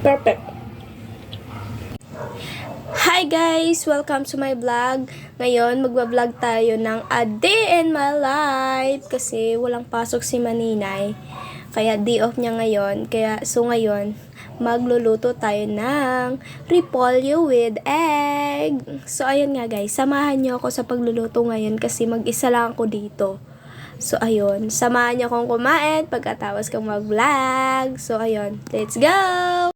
Perfect. Hi guys! Welcome to my vlog. Ngayon, magbablog tayo ng a day in my life. Kasi walang pasok si Maninay. Kaya day off niya ngayon. Ngayon, magluluto tayo ng repolyo with egg. So, ayun nga guys. Samahan niyo ako sa pagluluto ngayon kasi mag-isa lang ako dito. So, ayun. Samahan niyo akong kumain pagkatapos kong mag-vlog. So, ayun. Let's go!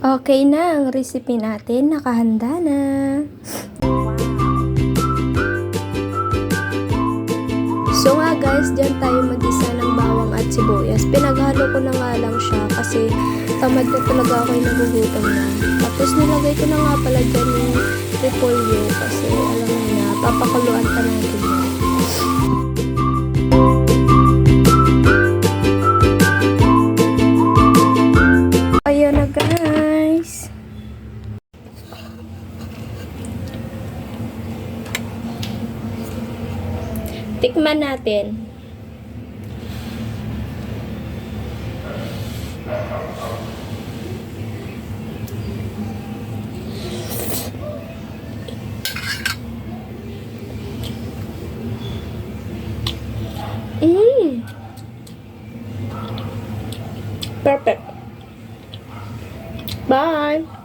Okay na, ang recipe natin nakahanda na. So nga guys, dyan tayo mag-isa ng bawang at sibuyas. Pinaghalo ko na nga lang siya kasi tamad na talaga ako yung nagugutom na. Tapos nilagay ko na nga pala dyan yung repolyo kasi alam mo na, papakuluan pa natin yan. Ayun na guys. Tikman natin. Perfect. Bye.